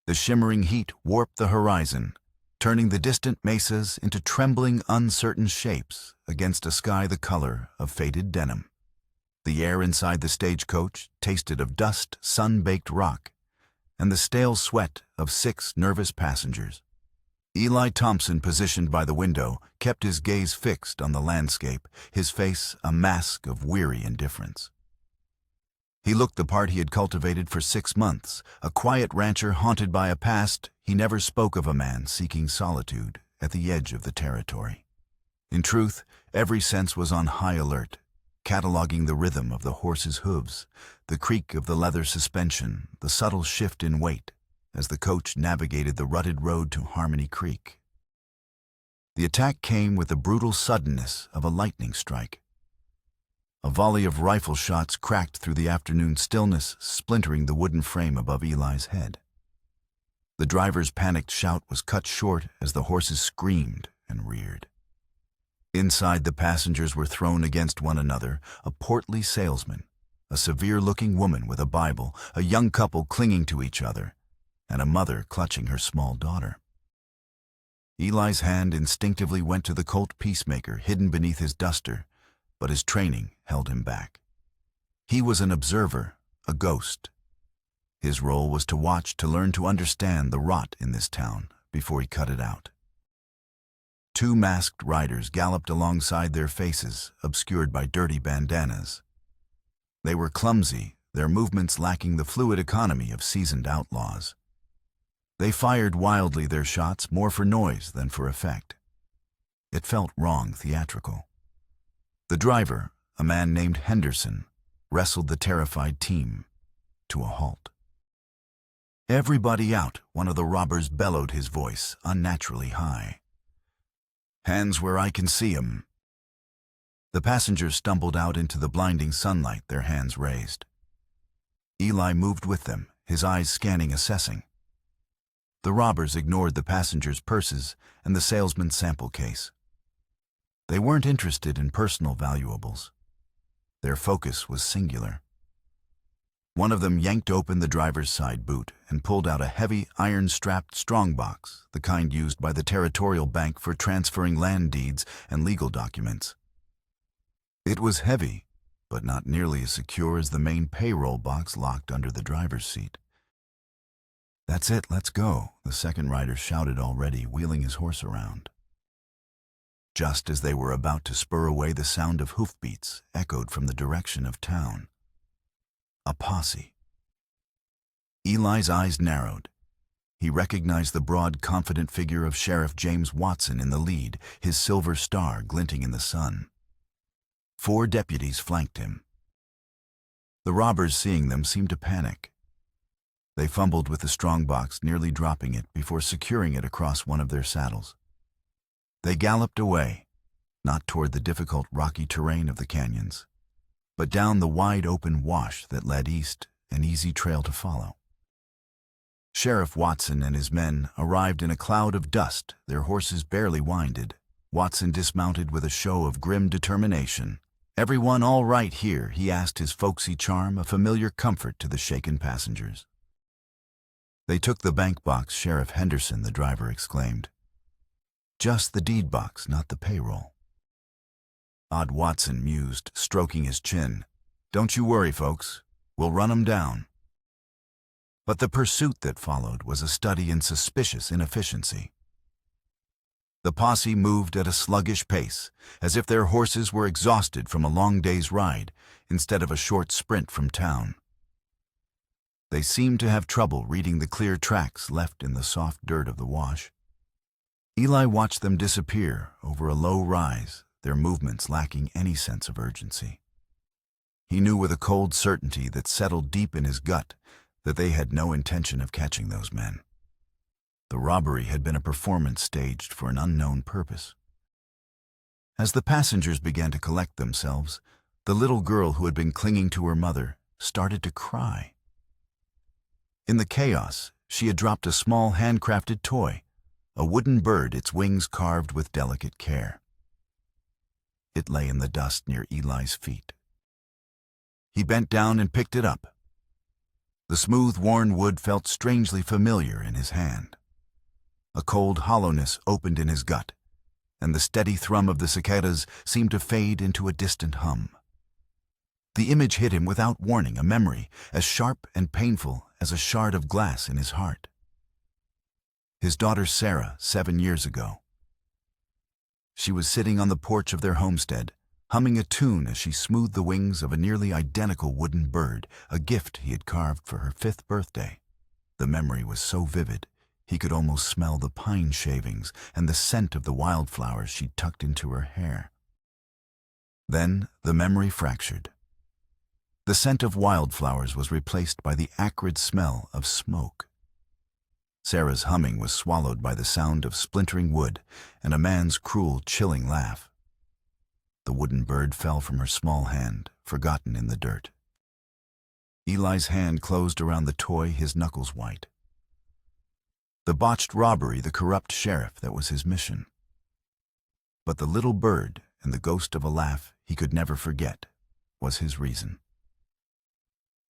The shimmering heat warped the horizon, turning the distant mesas into trembling, uncertain shapes against a sky the color of faded denim. The air inside the stagecoach tasted of dust, sun-baked rock, and the stale sweat of 6 nervous passengers. Eli Thompson, positioned by the window, kept his gaze fixed on the landscape, his face a mask of weary indifference. He looked the part he had cultivated for 6 months, a quiet rancher haunted by a past. He never spoke of a man seeking solitude at the edge of the territory. In truth, every sense was on high alert, cataloging the rhythm of the horse's hooves, the creak of the leather suspension, the subtle shift in weight as the coach navigated the rutted road to Harmony Creek. The attack came with the brutal suddenness of a lightning strike. A volley of rifle shots cracked through the afternoon stillness, splintering the wooden frame above Eli's head. The driver's panicked shout was cut short as the horses screamed and reared. Inside, the passengers were thrown against one another, a portly salesman, a severe-looking woman with a Bible, a young couple clinging to each other, and a mother clutching her small daughter. Eli's hand instinctively went to the Colt Peacemaker hidden beneath his duster, but his training held him back. He was an observer, a ghost. His role was to watch, to learn to understand the rot in this town before he cut it out. 2 masked riders galloped alongside, their faces obscured by dirty bandanas. They were clumsy, their movements lacking the fluid economy of seasoned outlaws. They fired wildly, their shots more for noise than for effect. It felt wrong, theatrical. The driver, a man named Henderson, wrestled the terrified team to a halt. "Everybody out," one of the robbers bellowed, his voice unnaturally high. "Hands where I can see 'em." The passengers stumbled out into the blinding sunlight, their hands raised. Eli moved with them, his eyes scanning, assessing. The robbers ignored the passengers' purses and the salesman's sample case. They weren't interested in personal valuables. Their focus was singular. One of them yanked open the driver's side boot and pulled out a heavy, iron-strapped strongbox, the kind used by the Territorial Bank for transferring land deeds and legal documents. It was heavy, but not nearly as secure as the main payroll box locked under the driver's seat. "That's it, let's go," the second rider shouted, already wheeling his horse around. Just as they were about to spur away, the sound of hoofbeats echoed from the direction of town. A posse. Eli's eyes narrowed. He recognized the broad, confident figure of Sheriff James Watson in the lead, his silver star glinting in the sun. 4 deputies flanked him. The robbers, seeing them, seemed to panic. They fumbled with the strongbox, nearly dropping it before securing it across one of their saddles. They galloped away, not toward the difficult rocky terrain of the canyons, but down the wide open wash that led east, an easy trail to follow. Sheriff Watson and his men arrived in a cloud of dust, their horses barely winded. Watson dismounted with a show of grim determination. "Everyone all right here?" he asked, his folksy charm a familiar comfort to the shaken passengers. "They took the bank box, Sheriff Henderson," the driver exclaimed. "Just the deed box, not the payroll." Odd, Watson mused, stroking his chin. "Don't you worry, folks. We'll run 'em down." But the pursuit that followed was a study in suspicious inefficiency. The posse moved at a sluggish pace, as if their horses were exhausted from a long day's ride instead of a short sprint from town. They seemed to have trouble reading the clear tracks left in the soft dirt of the wash. Eli watched them disappear over a low rise, their movements lacking any sense of urgency. He knew with a cold certainty that settled deep in his gut that they had no intention of catching those men. The robbery had been a performance staged for an unknown purpose. As the passengers began to collect themselves, the little girl who had been clinging to her mother started to cry. In the chaos, she had dropped a small handcrafted toy, a wooden bird, its wings carved with delicate care. It lay in the dust near Eli's feet. He bent down and picked it up. The smooth, worn wood felt strangely familiar in his hand. A cold hollowness opened in his gut, and the steady thrum of the cicadas seemed to fade into a distant hum. The image hit him without warning, a memory as sharp and painful as a shard of glass in his heart. His daughter Sarah, 7 years ago. She was sitting on the porch of their homestead, humming a tune as she smoothed the wings of a nearly identical wooden bird, a gift he had carved for her 5th birthday. The memory was so vivid, he could almost smell the pine shavings and the scent of the wildflowers she'd tucked into her hair. Then the memory fractured. The scent of wildflowers was replaced by the acrid smell of smoke. Sarah's humming was swallowed by the sound of splintering wood and a man's cruel, chilling laugh. The wooden bird fell from her small hand, forgotten in the dirt. Eli's hand closed around the toy, his knuckles white. The botched robbery, the corrupt sheriff, that was his mission. But the little bird and the ghost of a laugh he could never forget was his reason.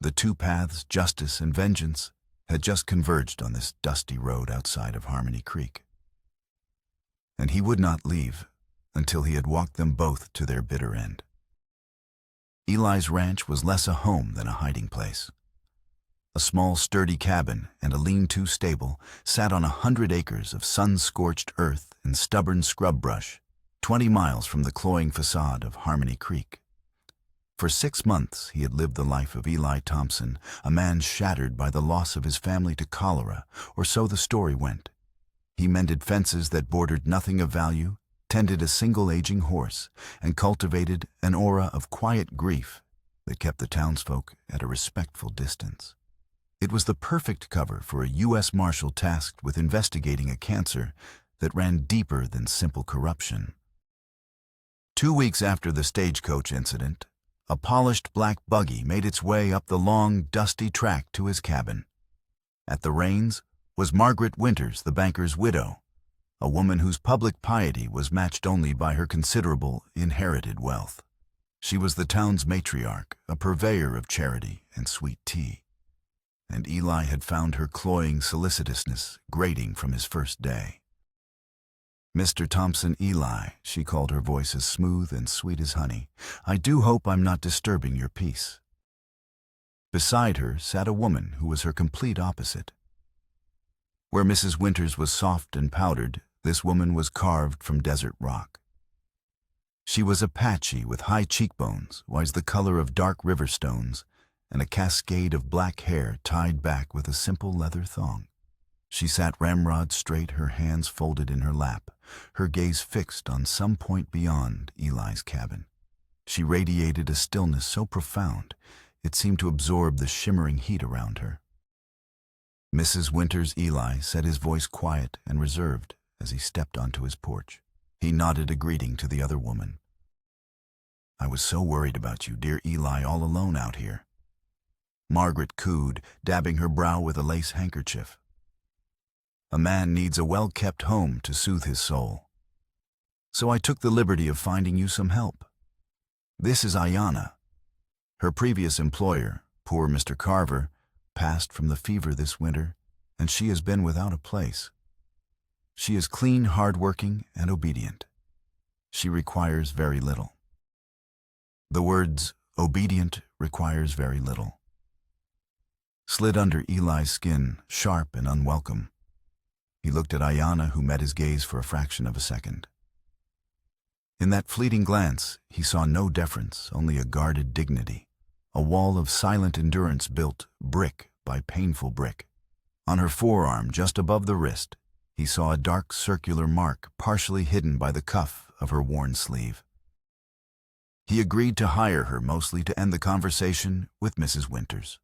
The two paths, justice and vengeance, had just converged on this dusty road outside of Harmony Creek. And he would not leave until he had walked them both to their bitter end. Eli's ranch was less a home than a hiding place. A small, sturdy cabin and a lean-to stable sat on 100 acres of sun-scorched earth and stubborn scrub brush, 20 miles from the cloying facade of Harmony Creek. For 6 months he had lived the life of Eli Thompson, a man shattered by the loss of his family to cholera, or so the story went. He mended fences that bordered nothing of value, tended a single aging horse, and cultivated an aura of quiet grief that kept the townsfolk at a respectful distance. It was the perfect cover for a U.S. Marshal tasked with investigating a cancer that ran deeper than simple corruption. 2 weeks after the stagecoach incident, a polished black buggy made its way up the long, dusty track to his cabin. At the reins was Margaret Winters, the banker's widow, a woman whose public piety was matched only by her considerable inherited wealth. She was the town's matriarch, a purveyor of charity and sweet tea. And Eli had found her cloying solicitousness grating from his first day. "Mr. Thompson, Eli," she called, her voice as smooth and sweet as honey, "I do hope I'm not disturbing your peace." Beside her sat a woman who was her complete opposite. Where Mrs. Winters was soft and powdered, this woman was carved from desert rock. She was Apache with high cheekbones, was the color of dark river stones, and a cascade of black hair tied back with a simple leather thong. She sat ramrod straight, her hands folded in her lap, her gaze fixed on some point beyond Eli's cabin. She radiated a stillness so profound it seemed to absorb the shimmering heat around her. "Mrs. Winters," Eli said, his voice quiet and reserved as he stepped onto his porch. He nodded a greeting to the other woman. "I was so worried about you, dear Eli, all alone out here." Margaret cooed, dabbing her brow with a lace handkerchief. "A man needs a well-kept home to soothe his soul. So I took the liberty of finding you some help. This is Ayanna. Her previous employer, poor Mr. Carver, passed from the fever this winter, and she has been without a place. She is clean, hard-working, and obedient. She requires very little." The words, "obedient, requires very little," slid under Eli's skin, sharp and unwelcome. He looked at Ayanna, who met his gaze for a fraction of a second. In that fleeting glance, he saw no deference, only a guarded dignity, a wall of silent endurance built brick by painful brick. On her forearm, just above the wrist, he saw a dark circular mark partially hidden by the cuff of her worn sleeve. He agreed to hire her mostly to end the conversation with Mrs. Winters.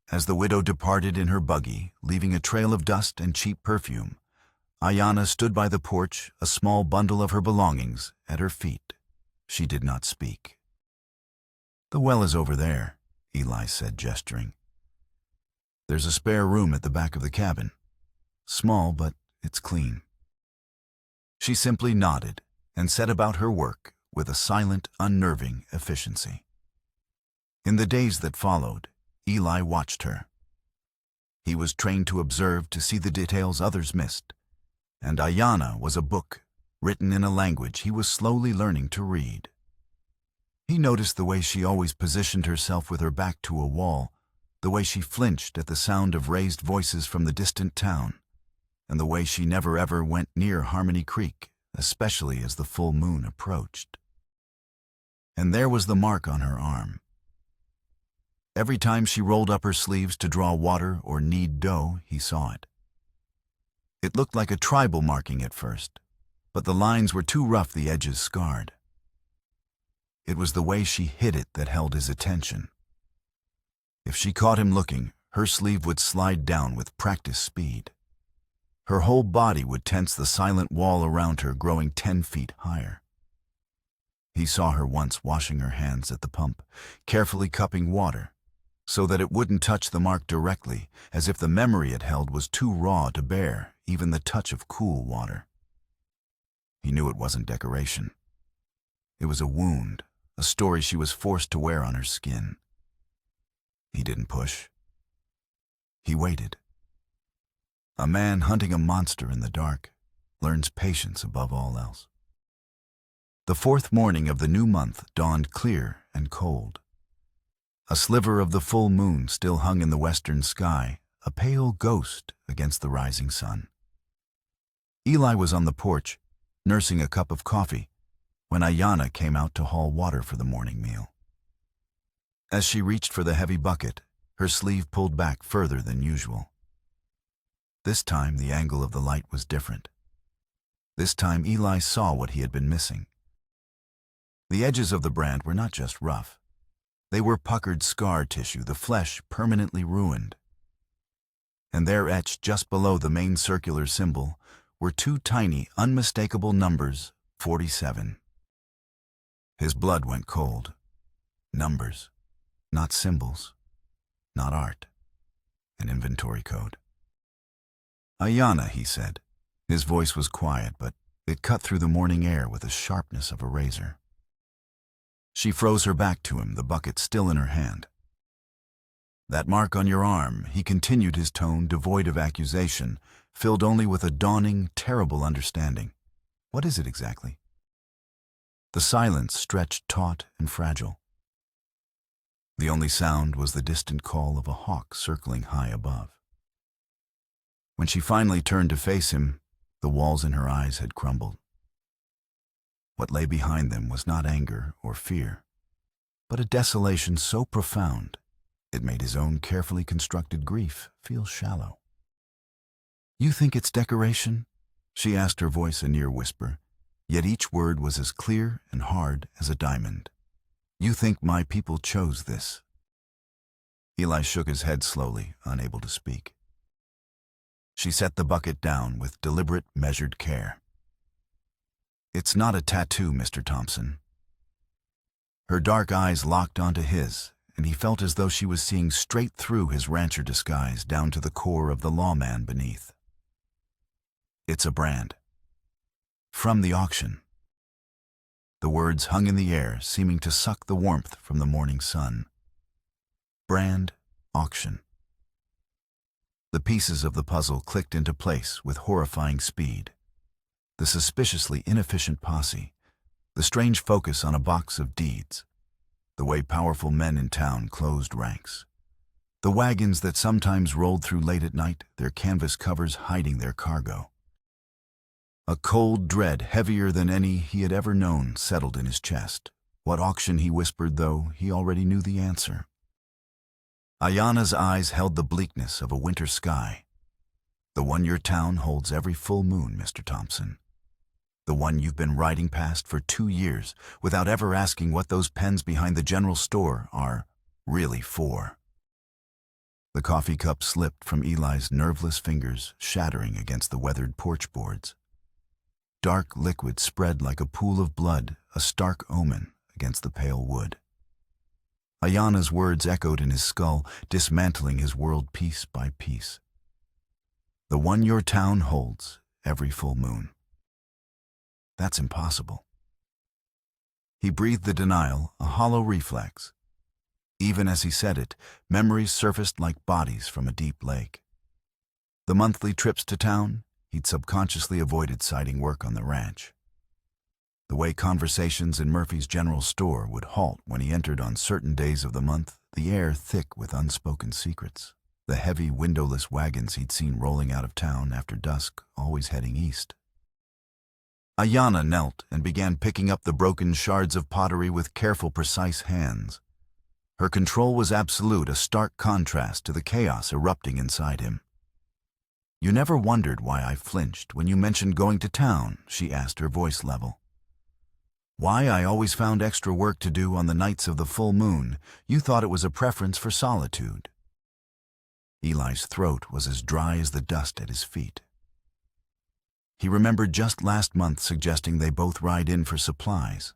As the widow departed in her buggy, leaving a trail of dust and cheap perfume, Ayanna stood by the porch, a small bundle of her belongings at her feet. She did not speak. "The well is over there," Eli said, gesturing. "There's a spare room at the back of the cabin. Small, but it's clean." She simply nodded and set about her work with a silent, unnerving efficiency. In the days that followed, Eli watched her. He was trained to observe, to see the details others missed. And Ayanna was a book, written in a language he was slowly learning to read. He noticed the way she always positioned herself with her back to a wall, the way she flinched at the sound of raised voices from the distant town, and the way she never ever went near Harmony Creek, especially as the full moon approached. And there was the mark on her arm. Every time she rolled up her sleeves to draw water or knead dough, he saw it. It looked like a tribal marking at first, but the lines were too rough, the edges scarred. It was the way she hid it that held his attention. If she caught him looking, her sleeve would slide down with practiced speed. Her whole body would tense, the silent wall around her growing 10 feet higher. He saw her once washing her hands at the pump, carefully cupping water, so that it wouldn't touch the mark directly, as if the memory it held was too raw to bear even the touch of cool water. He knew it wasn't decoration. It was a wound, a story she was forced to wear on her skin. He didn't push. He waited. A man hunting a monster in the dark learns patience above all else. The 4th morning of the new month dawned clear and cold. A sliver of the full moon still hung in the western sky, a pale ghost against the rising sun. Eli was on the porch, nursing a cup of coffee, when Ayanna came out to haul water for the morning meal. As she reached for the heavy bucket, her sleeve pulled back further than usual. This time the angle of the light was different. This time Eli saw what he had been missing. The edges of the brand were not just rough. They were puckered scar tissue, the flesh permanently ruined. And there, etched just below the main circular symbol, were 2 tiny, unmistakable numbers, 47. His blood went cold. Numbers, not symbols, not art, an inventory code. Ayanna, he said. His voice was quiet, but it cut through the morning air with the sharpness of a razor. She froze her back to him, the bucket still in her hand. That mark on your arm, he continued, his tone devoid of accusation, filled only with a dawning, terrible understanding. What is it exactly? The silence stretched taut and fragile. The only sound was the distant call of a hawk circling high above. When she finally turned to face him, the walls in her eyes had crumbled. What lay behind them was not anger or fear, but a desolation so profound it made his own carefully constructed grief feel shallow. "You think it's decoration?" she asked, her voice a near whisper, yet each word was as clear and hard as a diamond. "You think my people chose this?" Eli shook his head slowly, unable to speak. She set the bucket down with deliberate, measured care. "It's not a tattoo, Mr. Thompson." Her dark eyes locked onto his, and he felt as though she was seeing straight through his rancher disguise down to the core of the lawman beneath. "It's a brand. From the auction." The words hung in the air, seeming to suck the warmth from the morning sun. Brand, auction. The pieces of the puzzle clicked into place with horrifying speed. The suspiciously inefficient posse, the strange focus on a box of deeds, the way powerful men in town closed ranks, the wagons that sometimes rolled through late at night, their canvas covers hiding their cargo. A cold dread, heavier than any he had ever known, settled in his chest. What auction, he whispered, though he already knew the answer. Ayanna's eyes held the bleakness of a winter sky. "The one your town holds every full moon, Mr. Thompson. The one you've been riding past for 2 years without ever asking what those pens behind the general store are really for." The coffee cup slipped from Eli's nerveless fingers, shattering against the weathered porch boards. Dark liquid spread like a pool of blood, a stark omen against the pale wood. Ayanna's words echoed in his skull, dismantling his world piece by piece. "The one your town holds every full moon. That's impossible." He breathed the denial, a hollow reflex. Even as he said it, memories surfaced like bodies from a deep lake. The monthly trips to town, he'd subconsciously avoided citing work on the ranch. The way conversations in Murphy's general store would halt when he entered on certain days of the month, the air thick with unspoken secrets. The heavy, windowless wagons he'd seen rolling out of town after dusk, always heading east. Ayanna knelt and began picking up the broken shards of pottery with careful, precise hands. Her control was absolute, a stark contrast to the chaos erupting inside him. "You never wondered why I flinched when you mentioned going to town?" she asked, her voice level. "Why I always found extra work to do on the nights of the full moon? You thought it was a preference for solitude." Eli's throat was as dry as the dust at his feet. He remembered just last month suggesting they both ride in for supplies.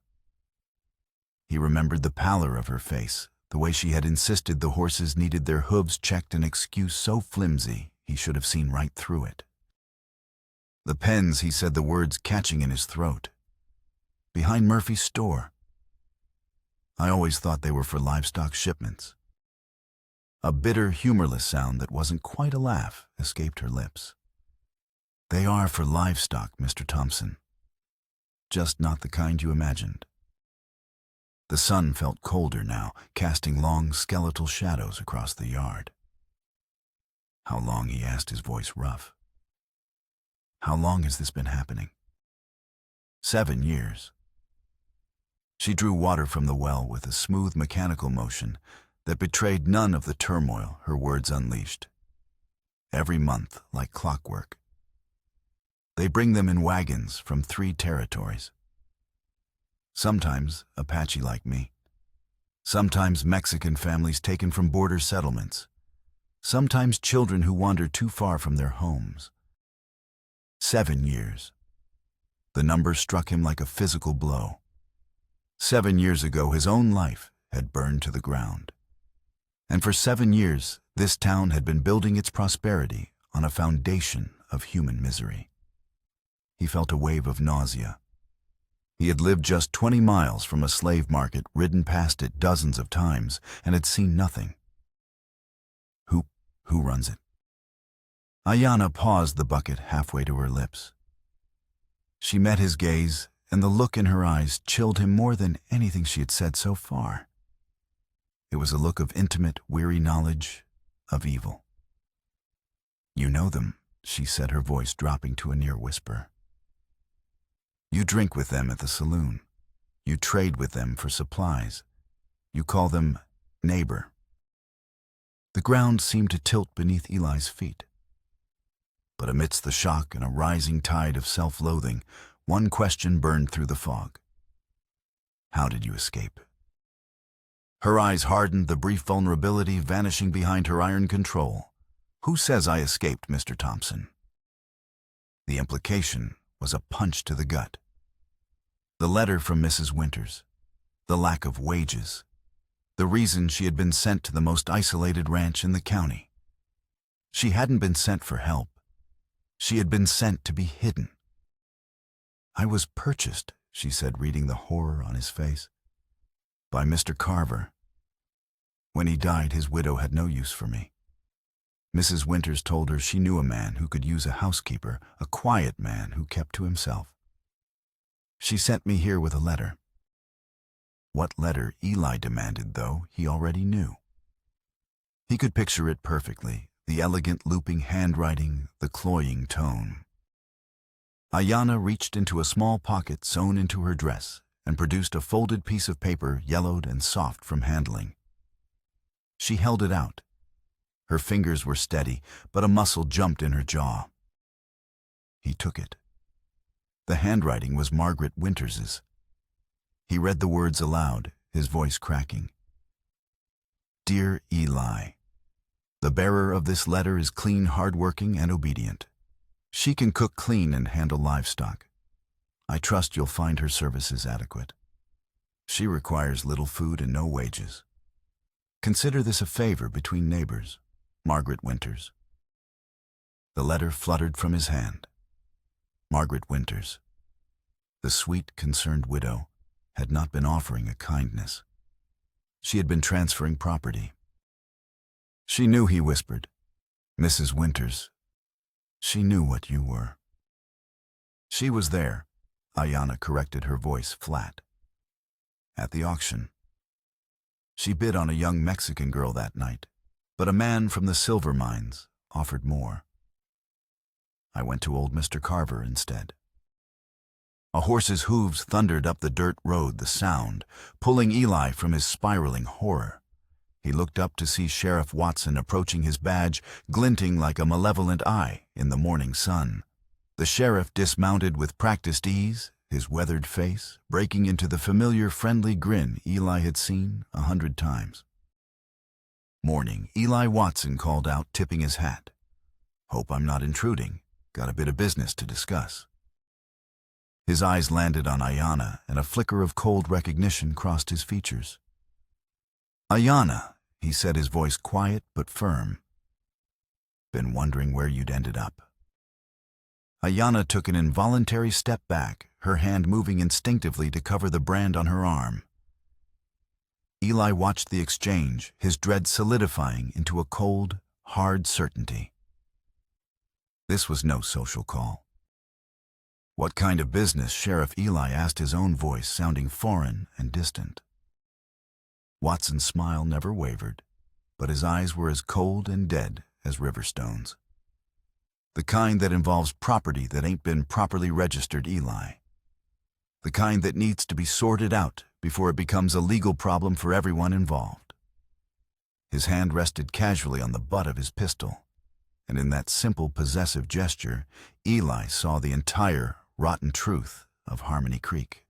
He remembered the pallor of her face, the way she had insisted the horses needed their hooves checked, an excuse so flimsy he should have seen right through it. The pens, he said, the words catching in his throat. "Behind Murphy's store. I always thought they were for livestock shipments." A bitter, humorless sound that wasn't quite a laugh escaped her lips. "They are for livestock, Mr. Thompson. Just not the kind you imagined." The sun felt colder now, casting long, skeletal shadows across the yard. "How long?" he asked, his voice rough. "How long has this been happening?" 7 years. She drew water from the well with a smooth mechanical motion that betrayed none of the turmoil her words unleashed. "Every month, like clockwork. They bring them in wagons from 3 territories. Sometimes Apache like me. Sometimes Mexican families taken from border settlements. Sometimes children who wander too far from their homes. 7 years. The number struck him like a physical blow. 7 years ago, his own life had burned to the ground. And for 7 years, this town had been building its prosperity on a foundation of human misery. He felt a wave of nausea. He had lived just 20 miles from a slave market, ridden past it dozens of times, and had seen nothing. Who runs it? Ayanna paused the bucket halfway to her lips. She met his gaze, and the look in her eyes chilled him more than anything she had said so far. It was a look of intimate, weary knowledge of evil. "You know them," she said, her voice dropping to a near whisper. "You drink with them at the saloon. You trade with them for supplies. You call them neighbor." The ground seemed to tilt beneath Eli's feet. But amidst the shock and a rising tide of self-loathing, one question burned through the fog. "How did you escape?" Her eyes hardened, the brief vulnerability vanishing behind her iron control. "Who says I escaped, Mr. Thompson?" The implication was a punch to the gut. The letter from Mrs. Winters, the lack of wages, the reason she had been sent to the most isolated ranch in the county. She hadn't been sent for help. She had been sent to be hidden. "I was purchased," she said, reading the horror on his face, "by Mr. Carver. When he died, his widow had no use for me. Mrs. Winters told her she knew a man who could use a housekeeper, a quiet man who kept to himself. She sent me here with a letter." What letter Eli demanded, though, he already knew. He could picture it perfectly, the elegant looping handwriting, the cloying tone. Ayanna reached into a small pocket sewn into her dress and produced a folded piece of paper, yellowed and soft from handling. She held it out. Her fingers were steady, but a muscle jumped in her jaw. He took it. The handwriting was Margaret Winters's. He read the words aloud, his voice cracking. "Dear Eli, the bearer of this letter is clean, hard-working, and obedient. She can cook clean and handle livestock. I trust you'll find her services adequate. She requires little food and no wages. Consider this a favor between neighbors. Margaret Winters." The letter fluttered from his hand. Margaret Winters, the sweet, concerned widow, had not been offering a kindness. She had been transferring property. "She knew," he whispered. "Mrs. Winters, She knew what you were. She was there, Ayanna corrected, her voice flat. At the auction. She bid on a young Mexican girl that night, but a man from the silver mines offered more. I went to old Mr. Carver instead. A horse's hooves thundered up the dirt road, the sound pulling Eli from his spiraling horror. He looked up to see Sheriff Watson approaching, his badge glinting like a malevolent eye in the morning sun. The sheriff dismounted with practiced ease, his weathered face breaking into the familiar friendly grin Eli had seen 100 times. "Morning," Eli Watson called out, tipping his hat. "Hope I'm not intruding. Got a bit of business to discuss." His eyes landed on Ayanna, and a flicker of cold recognition crossed his features. "Ayanna," he said, his voice quiet but firm. "Been wondering where you'd ended up." Ayanna took an involuntary step back, her hand moving instinctively to cover the brand on her arm. Eli watched the exchange, his dread solidifying into a cold, hard certainty. This was no social call. "What kind of business?" Sheriff Eli asked, his own voice sounding foreign and distant. Watson's smile never wavered, but his eyes were as cold and dead as river stones. "The kind that involves property that ain't been properly registered, Eli. The kind that needs to be sorted out before it becomes a legal problem for everyone involved." His hand rested casually on the butt of his pistol, and in that simple, possessive gesture, Eli saw the entire rotten truth of Harmony Creek.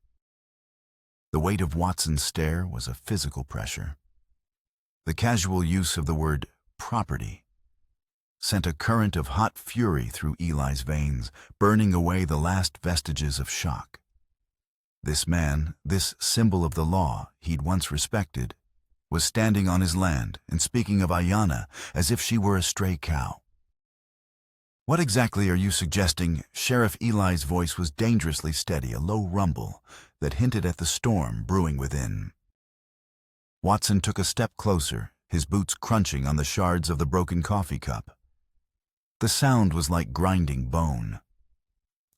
The weight of Watson's stare was a physical pressure. The casual use of the word property sent a current of hot fury through Eli's veins, burning away the last vestiges of shock. This man, this symbol of the law he'd once respected, was standing on his land and speaking of Ayanna as if she were a stray cow. "What exactly are you suggesting?" Sheriff Eli's voice was dangerously steady, a low rumble that hinted at the storm brewing within. Watson took a step closer, his boots crunching on the shards of the broken coffee cup. The sound was like grinding bone.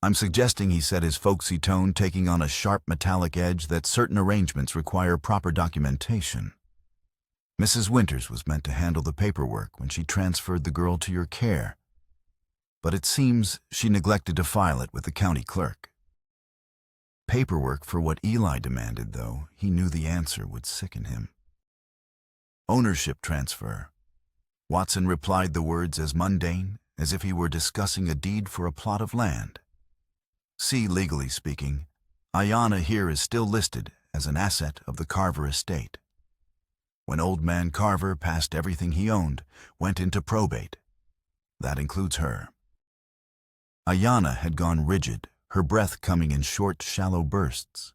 "I'm suggesting," he said, his folksy tone taking on a sharp metallic edge, "that certain arrangements require proper documentation. Mrs. Winters was meant to handle the paperwork when she transferred the girl to your care, but it seems she neglected to file it with the county clerk." Paperwork for what Eli demanded, though he knew the answer would sicken him. "Ownership transfer." Watson replied the words as mundane as if he were discussing a deed for a plot of land. "See, legally speaking, Ayanna here is still listed as an asset of the Carver estate. When old man Carver passed, everything he owned went into probate. That includes her." Ayanna had gone rigid, her breath coming in short, shallow bursts.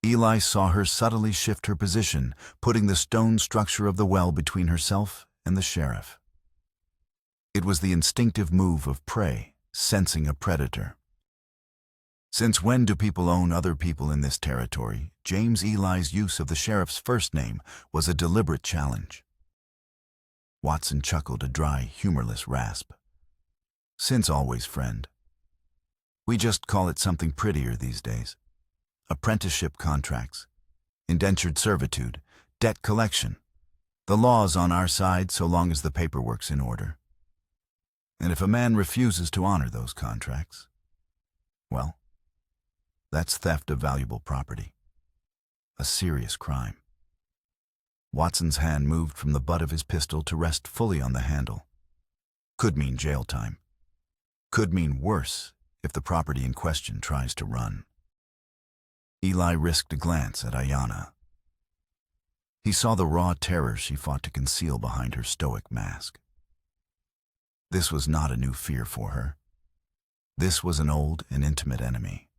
Eli saw her subtly shift her position, putting the stone structure of the well between herself and the sheriff. It was the instinctive move of prey, sensing a predator. Since when do people own other people in this territory? James Eli's use of the sheriff's first name was a deliberate challenge. Watson chuckled, a dry, humorless rasp. "Since always, friend. We just call it something prettier these days. Apprenticeship contracts, indentured servitude, debt collection. The law's on our side so long as the paperwork's in order. And if a man refuses to honor those contracts, well, that's theft of valuable property. A serious crime." Watson's hand moved from the butt of his pistol to rest fully on the handle. "Could mean jail time. Could mean worse if the property in question tries to run." Eli risked a glance at Ayanna. He saw the raw terror she fought to conceal behind her stoic mask. This was not a new fear for her. This was an old and intimate enemy.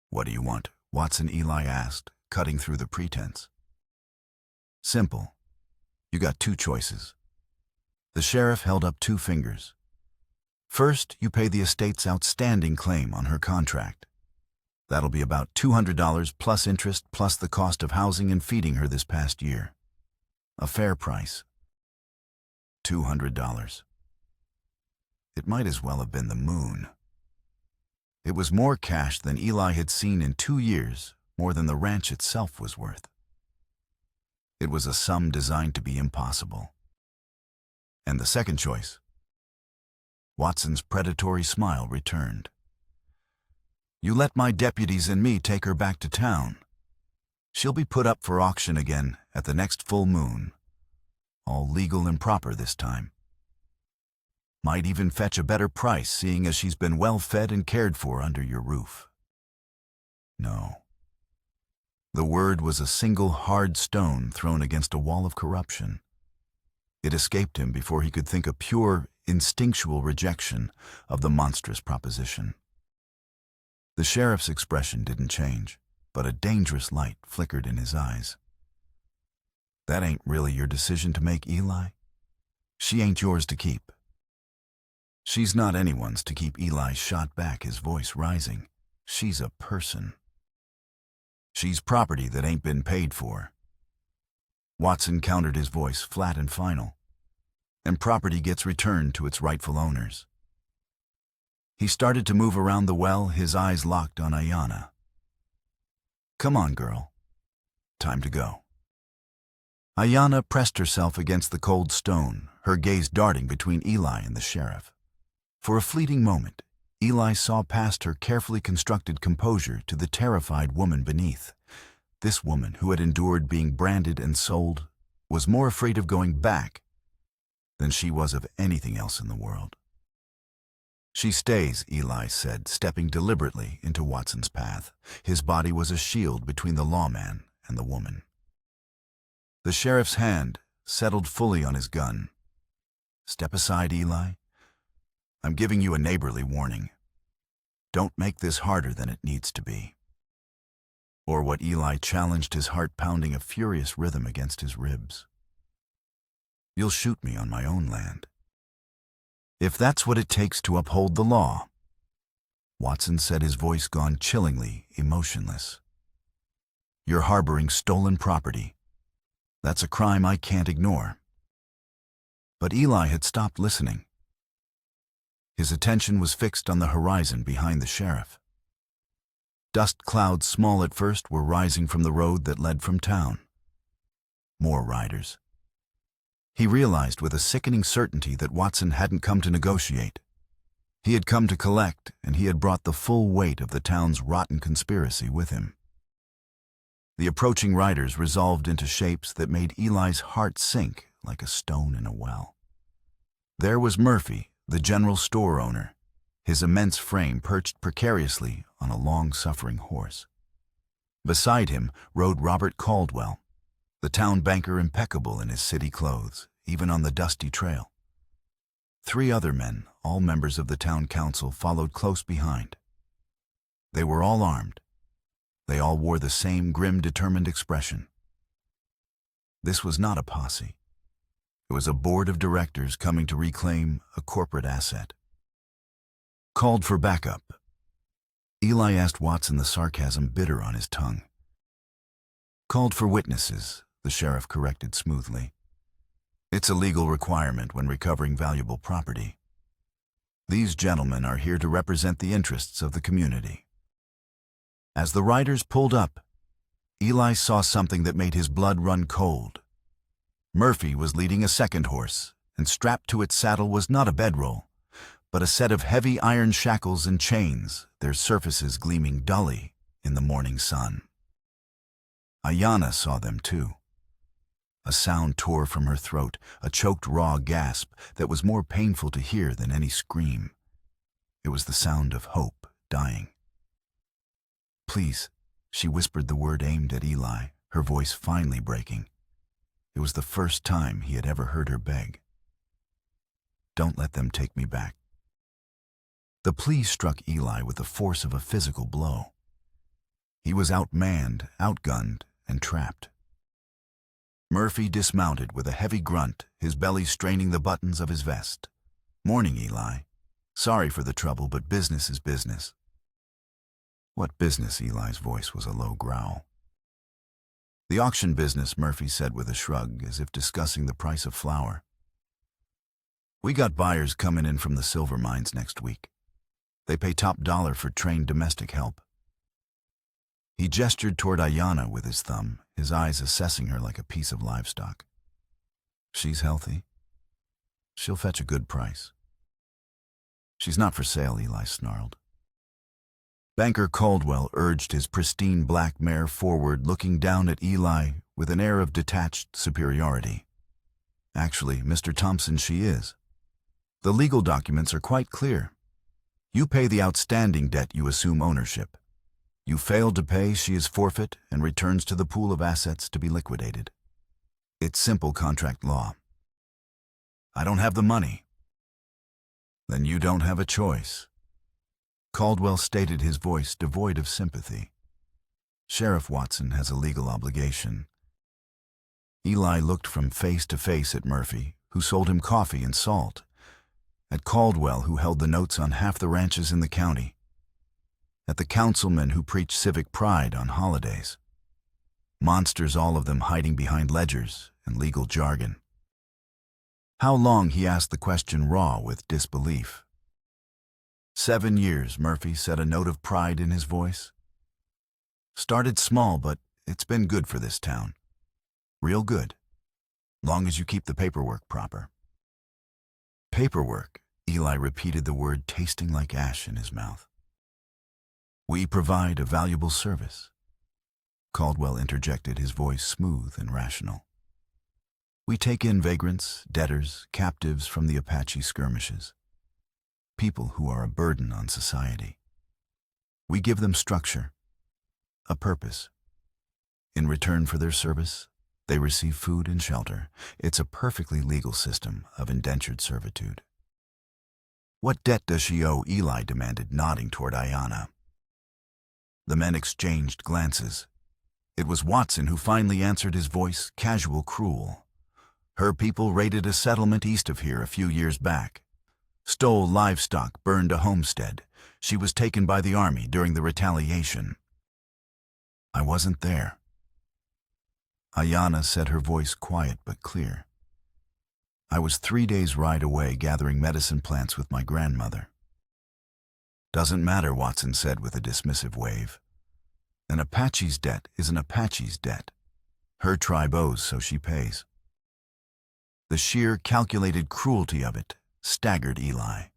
"What do you want?" Watson Eli asked, cutting through the pretense. "Simple. You got two choices." The sheriff held up two fingers. "First, you pay the estate's outstanding claim on her contract. That'll be about $200 plus interest plus the cost of housing and feeding her this past year. A fair price. $200. It might as well have been the moon. It was more cash than Eli had seen in 2 years, more than the ranch itself was worth. It was a sum designed to be impossible. And the second choice? Watson's predatory smile returned. You let my deputies and me take her back to town. She'll be put up for auction again at the next full moon. All legal and proper this time. Might even fetch a better price, seeing as she's been well fed and cared for under your roof. No. The word was a single hard stone thrown against a wall of corruption. It escaped him before he could think a pure, instinctual rejection of the monstrous proposition. The sheriff's expression didn't change, but a dangerous light flickered in his eyes. That ain't really your decision to make, Eli. She ain't yours to keep. She's not anyone's to keep. Eli shot back, his voice rising. She's a person. She's property that ain't been paid for. Watson countered, his voice flat and final. And property gets returned to its rightful owners. He started to move around the well, his eyes locked on Ayanna. Come on, girl. Time to go. Ayanna pressed herself against the cold stone, her gaze darting between Eli and the sheriff. For a fleeting moment, Eli saw past her carefully constructed composure to the terrified woman beneath. This woman, who had endured being branded and sold, was more afraid of going back than she was of anything else in the world. She stays, Eli said, stepping deliberately into Watson's path. His body was a shield between the lawman and the woman. The sheriff's hand settled fully on his gun. Step aside, Eli. I'm giving you a neighborly warning. Don't make this harder than it needs to be. Or what Eli challenged, his heart pounding a furious rhythm against his ribs. You'll shoot me on my own land. If that's what it takes to uphold the law, Watson said, his voice gone chillingly emotionless. You're harboring stolen property. That's a crime I can't ignore. But Eli had stopped listening. His attention was fixed on the horizon behind the sheriff. Dust clouds, small at first, were rising from the road that led from town. More riders. He realized with a sickening certainty that Watson hadn't come to negotiate. He had come to collect, and he had brought the full weight of the town's rotten conspiracy with him. The approaching riders resolved into shapes that made Eli's heart sink like a stone in a well. There was Murphy, the general store owner, his immense frame perched precariously on a long-suffering horse. Beside him rode Robert Caldwell, the town banker, impeccable in his city clothes, even on the dusty trail. 3 other men, all members of the town council, followed close behind. They were all armed. They all wore the same grim, determined expression. This was not a posse. It was a board of directors coming to reclaim a corporate asset. Called for backup. Eli asked Watson, the sarcasm bitter on his tongue. Called for witnesses, the sheriff corrected smoothly. It's a legal requirement when recovering valuable property. These gentlemen are here to represent the interests of the community. As the riders pulled up, Eli saw something that made his blood run cold. Murphy was leading a second horse, and strapped to its saddle was not a bedroll, but a set of heavy iron shackles and chains, their surfaces gleaming dully in the morning sun. Ayanna saw them too. A sound tore from her throat, a choked raw gasp that was more painful to hear than any scream. It was the sound of hope dying. Please, she whispered the word aimed at Eli, her voice finally breaking. It was the first time he had ever heard her beg. Don't let them take me back. The plea struck Eli with the force of a physical blow. He was outmanned, outgunned, and trapped. Murphy dismounted with a heavy grunt, his belly straining the buttons of his vest. Morning, Eli. Sorry for the trouble, but business is business. What business? Eli's voice was a low growl. The auction business, Murphy said with a shrug, as if discussing the price of flour. We got buyers coming in from the silver mines next week. They pay top dollar for trained domestic help. He gestured toward Ayanna with his thumb, his eyes assessing her like a piece of livestock. She's healthy. She'll fetch a good price. She's not for sale, Eli snarled. Banker Caldwell urged his pristine black mare forward, looking down at Eli with an air of detached superiority. Actually, Mr. Thompson, she is. The legal documents are quite clear. You pay the outstanding debt, you assume ownership. You fail to pay, she is forfeit and returns to the pool of assets to be liquidated. It's simple contract law. I don't have the money. Then you don't have a choice. Caldwell stated, his voice devoid of sympathy. Sheriff Watson has a legal obligation. Eli looked from face to face at Murphy, who sold him coffee and salt, at Caldwell, who held the notes on half the ranches in the county, at the councilmen who preached civic pride on holidays. Monsters, all of them hiding behind ledgers and legal jargon. How long, he asked the question raw with disbelief. 7 years, Murphy said, a note of pride in his voice. Started small, but it's been good for this town. Real good. Long as you keep the paperwork proper. Paperwork, Eli repeated the word, tasting like ash in his mouth. We provide a valuable service. Caldwell interjected, his voice smooth and rational. We take in vagrants, debtors, captives from the Apache skirmishes. People who are a burden on society. We give them structure, a purpose. In return for their service, they receive food and shelter. It's a perfectly legal system of indentured servitude. What debt does she owe? Eli demanded, nodding toward Ayanna. The men exchanged glances. It was Watson who finally answered, his voice casual, cruel. Her people raided a settlement east of here a few years back. Stole livestock, burned a homestead. She was taken by the army during the retaliation. I wasn't there. Ayanna said, her voice quiet but clear. I was 3 days' ride away gathering medicine plants with my grandmother. Doesn't matter, Watson said with a dismissive wave. An Apache's debt is an Apache's debt. Her tribe owes, so she pays. The sheer calculated cruelty of it staggered Eli.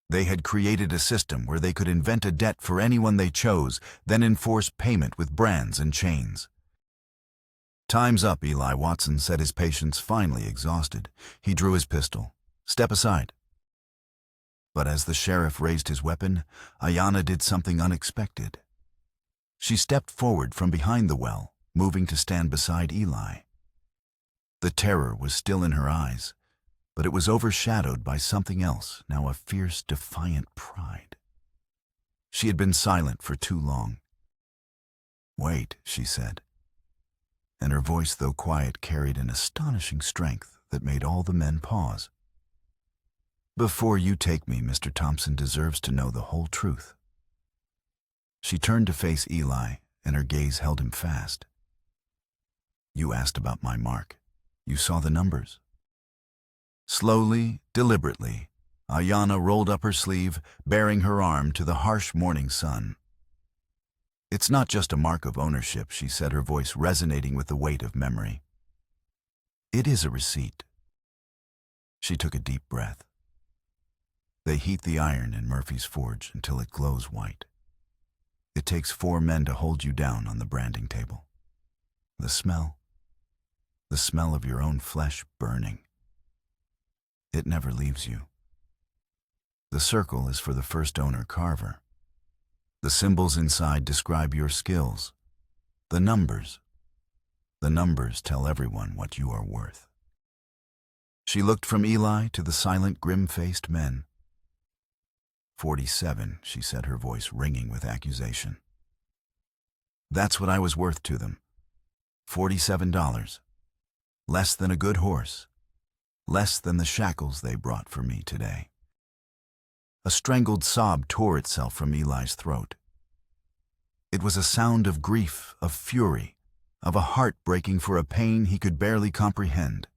They had created a system where they could invent a debt for anyone they chose, then enforce payment with brands and chains. Time's up, Eli, Watson said, his patience finally exhausted. He drew his pistol. Step aside. But as the sheriff raised his weapon, Ayanna did something unexpected. She stepped forward from behind the well, moving to stand beside Eli. The terror was still in her eyes, but it was overshadowed by something else, now a fierce, defiant pride. She had been silent for too long. Wait, she said, and her voice, though quiet, carried an astonishing strength that made all the men pause. Before you take me, Mr. Thompson deserves to know the whole truth. She turned to face Eli, and her gaze held him fast. You asked about my mark. You saw the numbers. Slowly, deliberately, Ayanna rolled up her sleeve, baring her arm to the harsh morning sun. It's not just a mark of ownership, she said, her voice resonating with the weight of memory. It is a receipt. She took a deep breath. They heat the iron in Murphy's forge until it glows white. It takes 4 men to hold you down on the branding table. The smell of your own flesh burning. It never leaves you. The circle is for the first owner, Carver. The symbols inside describe your skills. The numbers tell everyone what you are worth. She looked from Eli to the silent, grim-faced men. 47, she said, her voice ringing with accusation. That's what I was worth to them. $47. Less than a good horse. Less than the shackles they brought for me today. A strangled sob tore itself from Eli's throat. It was a sound of grief, of fury, of a heart breaking for a pain he could barely comprehend.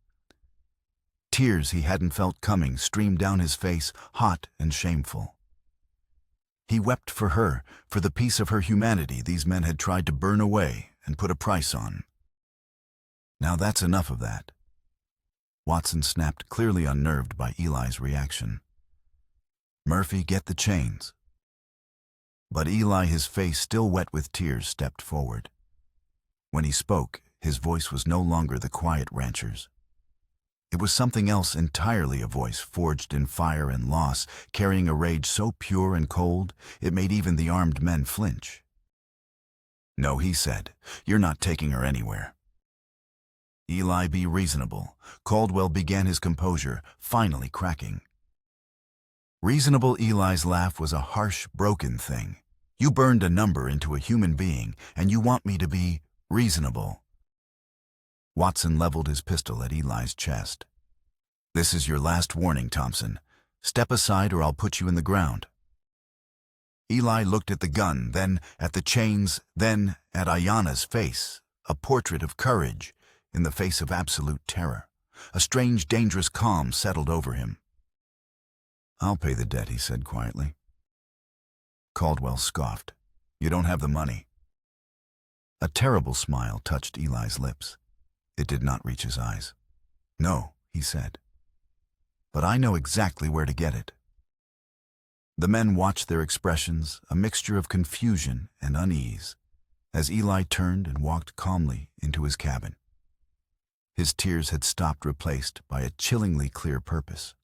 Tears he hadn't felt coming streamed down his face, hot and shameful. He wept for her, for the piece of her humanity these men had tried to burn away and put a price on. Now that's enough of that. Watson snapped, clearly unnerved by Eli's reaction. Murphy, get the chains. But Eli, his face still wet with tears, stepped forward. When he spoke, his voice was no longer the quiet rancher's. It was something else entirely, a voice forged in fire and loss, carrying a rage so pure and cold it made even the armed men flinch. No, he said, you're not taking her anywhere. Eli, be reasonable. Caldwell began his composure, finally cracking. Reasonable? Eli's laugh was a harsh, broken thing. You burned a number into a human being, and you want me to be reasonable. Watson leveled his pistol at Eli's chest. This is your last warning, Thompson. Step aside or I'll put you in the ground. Eli looked at the gun, then at the chains, then at Ayanna's face, a portrait of courage in the face of absolute terror. A strange, dangerous calm settled over him. I'll pay the debt, he said quietly. Caldwell scoffed. You don't have the money. A terrible smile touched Eli's lips. It did not reach his eyes. No, he said. But I know exactly where to get it. The men watched their expressions, a mixture of confusion and unease, as Eli turned and walked calmly into his cabin. His tears had stopped, replaced by a chillingly clear purpose.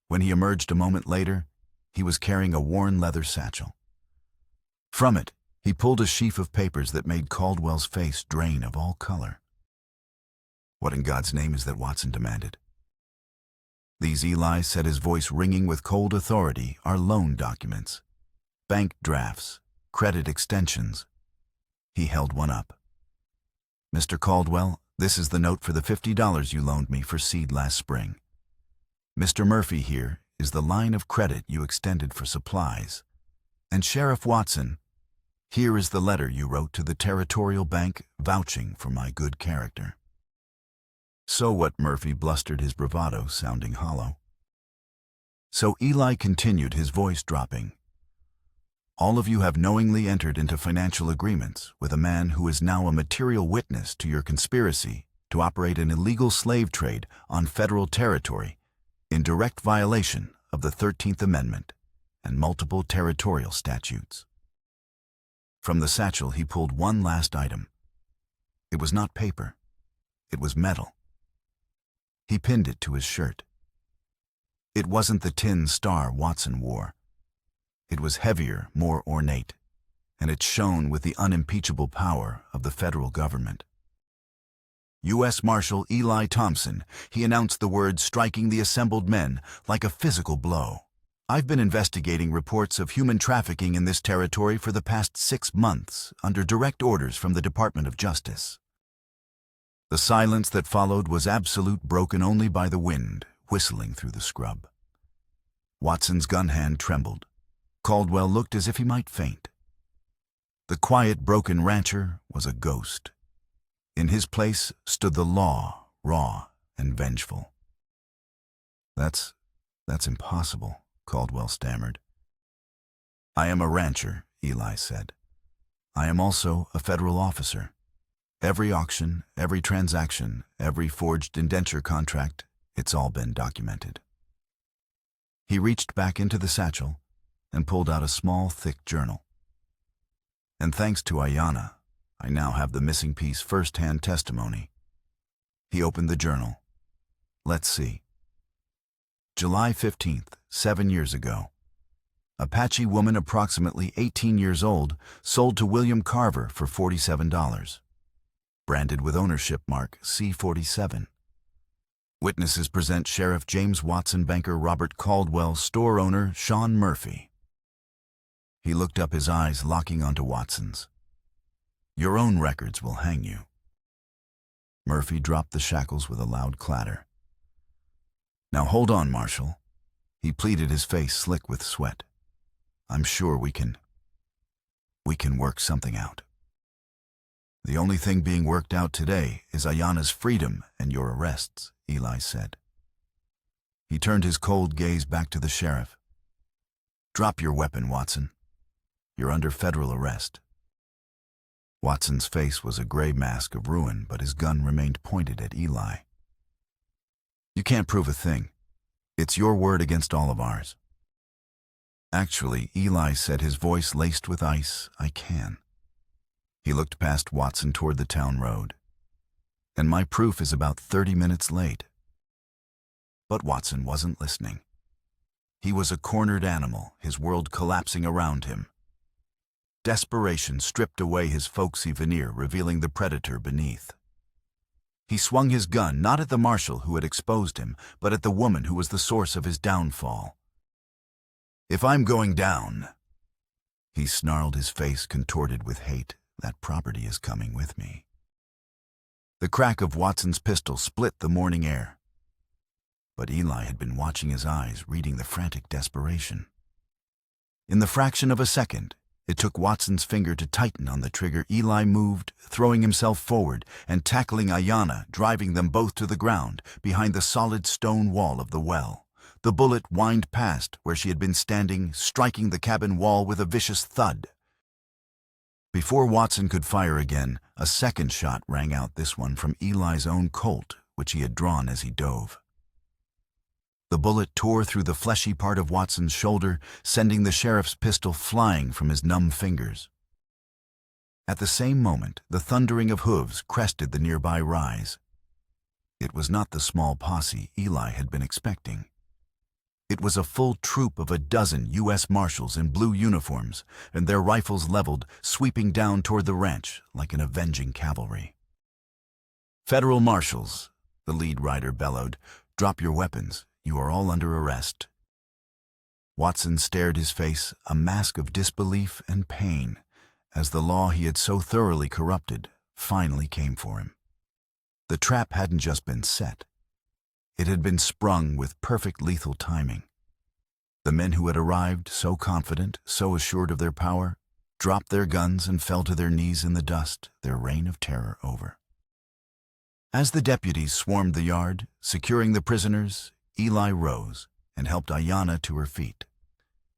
When he emerged a moment later, he was carrying a worn leather satchel. From it, he pulled a sheaf of papers that made Caldwell's face drain of all color. What in God's name is that? Watson demanded. These, Eli said, his voice ringing with cold authority, are loan documents. Bank drafts, credit extensions. He held one up. Mr. Caldwell, this is the note for the $50 you loaned me for seed last spring. Mr. Murphy here is the line of credit you extended for supplies. And Sheriff Watson, here is the letter you wrote to the Territorial Bank vouching for my good character. So what? Murphy blustered, his bravado sounding hollow. So Eli continued, his voice dropping. All of you have knowingly entered into financial agreements with a man who is now a material witness to your conspiracy to operate an illegal slave trade on federal territory in direct violation of the 13th Amendment and multiple territorial statutes. From the satchel he pulled one last item. It was not paper. It was metal. He pinned it to his shirt. It wasn't the tin star Watson wore. It was heavier, more ornate, and it shone with the unimpeachable power of the federal government. U.S. Marshal Eli Thompson, he announced the words, striking the assembled men like a physical blow. I've been investigating reports of human trafficking in this territory for the past 6 months under direct orders from the Department of Justice. The silence that followed was absolute, broken only by the wind whistling through the scrub. Watson's gun hand trembled. Caldwell looked as if he might faint. The quiet, broken rancher was a ghost. In his place stood the law, raw and vengeful. That's impossible, Caldwell stammered. I am a rancher, Eli said. I am also a federal officer. Every auction, every transaction, every forged indenture contract, it's all been documented. He reached back into the satchel and pulled out a small, thick journal. And thanks to Ayanna, I now have the missing piece first-hand testimony. He opened the journal. Let's see. July 15th, 7 years ago. Apache woman, approximately 18 years old, sold to William Carver for $47. Branded with ownership mark C47. Witnesses present Sheriff James Watson, banker Robert Caldwell, store owner Sean Murphy. He looked up, his eyes locking onto Watson's. Your own records will hang you. Murphy dropped the shackles with a loud clatter. Now hold on, Marshal. He pleaded, his face slick with sweat. I'm sure we can work something out. The only thing being worked out today is Ayanna's freedom and your arrests, Eli said. He turned his cold gaze back to the sheriff. "Drop your weapon, Watson. You're under federal arrest." Watson's face was a gray mask of ruin, but his gun remained pointed at Eli. "You can't prove a thing. It's your word against all of ours." "Actually," Eli said, his voice laced with ice, "I can." He looked past Watson toward the town road. "And my proof is about 30 minutes late." But Watson wasn't listening. He was a cornered animal, his world collapsing around him. Desperation stripped away his folksy veneer, revealing the predator beneath. He swung his gun not at the marshal who had exposed him, but at the woman who was the source of his downfall. "If I'm going down," he snarled, his face contorted with hate, "that property is coming with me." The crack of Watson's pistol split the morning air. But Eli had been watching his eyes, reading the frantic desperation. In the fraction of a second, it took Watson's finger to tighten on the trigger. Eli moved, throwing himself forward and tackling Ayanna, driving them both to the ground behind the solid stone wall of the well. The bullet whined past where she had been standing, striking the cabin wall with a vicious thud. Before Watson could fire again, a second shot rang out, this one from Eli's own Colt, which he had drawn as he dove. The bullet tore through the fleshy part of Watson's shoulder, sending the sheriff's pistol flying from his numb fingers. At the same moment, the thundering of hooves crested the nearby rise. It was not the small posse Eli had been expecting. It was a full troop of a dozen U.S. Marshals in blue uniforms, and their rifles leveled, sweeping down toward the ranch like an avenging cavalry. "Federal Marshals," the lead rider bellowed, "drop your weapons. You are all under arrest." Watson stared, his face a mask of disbelief and pain, as the law he had so thoroughly corrupted finally came for him. The trap hadn't just been set. It had been sprung with perfect lethal timing. The men who had arrived, so confident, so assured of their power, dropped their guns and fell to their knees in the dust, their reign of terror over. As the deputies swarmed the yard, securing the prisoners, Eli rose and helped Ayanna to her feet.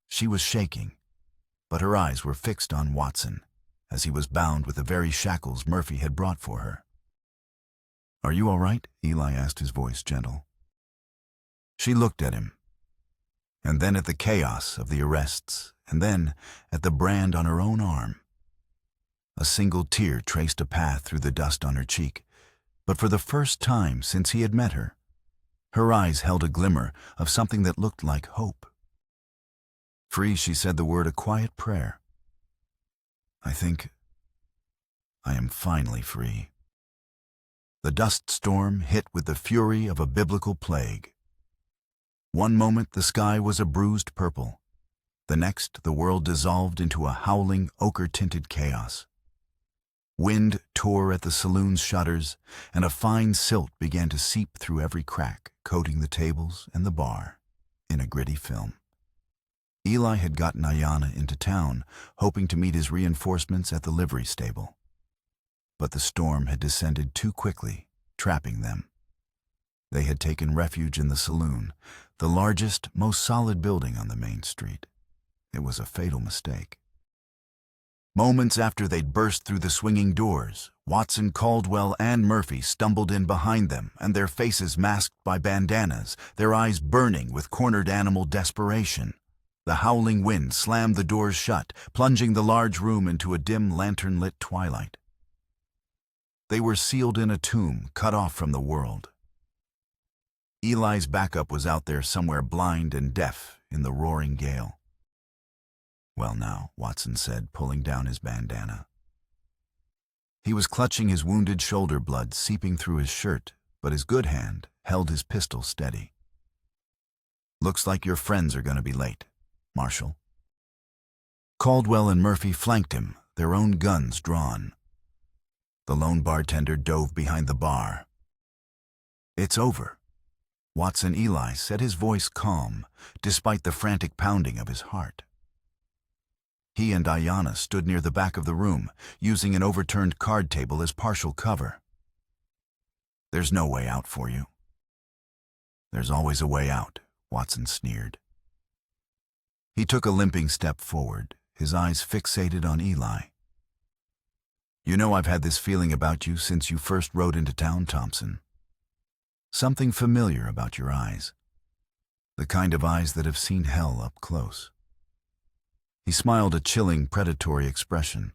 She was shaking, but her eyes were fixed on Watson, as he was bound with the very shackles Murphy had brought for her. "Are you all right?" Eli asked, his voice gentle. She looked at him, and then at the chaos of the arrests, and then at the brand on her own arm. A single tear traced a path through the dust on her cheek, but for the first time since he had met her, her eyes held a glimmer of something that looked like hope. "Free," she said the word, a quiet prayer. "I think I am finally free." The dust storm hit with the fury of a biblical plague. One moment the sky was a bruised purple. The next, the world dissolved into a howling, ochre-tinted chaos. Wind tore at the saloon's shutters, and a fine silt began to seep through every crack, coating the tables and the bar in a gritty film. Eli had gotten Ayanna into town, hoping to meet his reinforcements at the livery stable. But the storm had descended too quickly, trapping them. They had taken refuge in the saloon, the largest, most solid building on the main street. It was a fatal mistake. Moments after they'd burst through the swinging doors, Watson, Caldwell, and Murphy stumbled in behind them, and their faces masked by bandanas, their eyes burning with cornered animal desperation. The howling wind slammed the doors shut, plunging the large room into a dim, lantern-lit twilight. They were sealed in a tomb, cut off from the world. Eli's backup was out there somewhere, blind and deaf in the roaring gale. "Well now," Watson said, pulling down his bandana. He was clutching his wounded shoulder, blood seeping through his shirt, but his good hand held his pistol steady. "Looks like your friends are going to be late, Marshal." Caldwell and Murphy flanked him, their own guns drawn. The lone bartender dove behind the bar. "It's over," Watson Eli said, his voice calm, despite the frantic pounding of his heart. He and Ayanna stood near the back of the room, using an overturned card table as partial cover. "There's no way out for you. There's always a way out, Watson sneered. He took a limping step forward, his eyes fixated on Eli. You know I've had this feeling about you since you first rode into town, Thompson. Something familiar about your eyes. The kind of eyes that have seen hell up close. He smiled a chilling, predatory expression.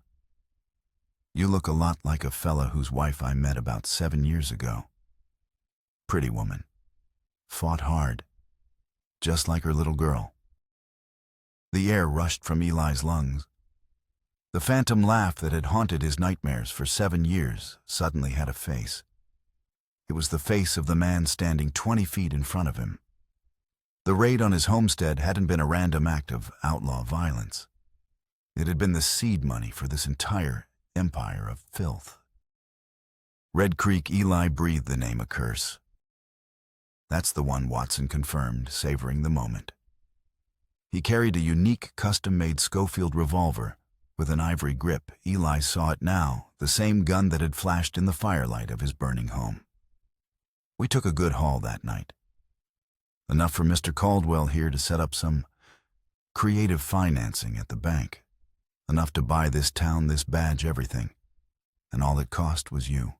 You look a lot like a fella whose wife I met about 7 years ago. Pretty woman. Fought hard. Just like her little girl. The air rushed from Eli's lungs. The phantom laugh that had haunted his nightmares for 7 years suddenly had a face. It was the face of the man standing 20 feet in front of him. The raid on his homestead hadn't been a random act of outlaw violence. It had been the seed money for this entire empire of filth. Red Creek. Eli breathed the name a curse. That's the one, Watson confirmed, savoring the moment. He carried a unique, custom-made Schofield revolver with an ivory grip. Eli saw it now, the same gun that had flashed in the firelight of his burning home. We took a good haul that night. Enough for Mr. Caldwell here to set up some creative financing at the bank. Enough to buy this town, this badge, everything. And all it cost was you.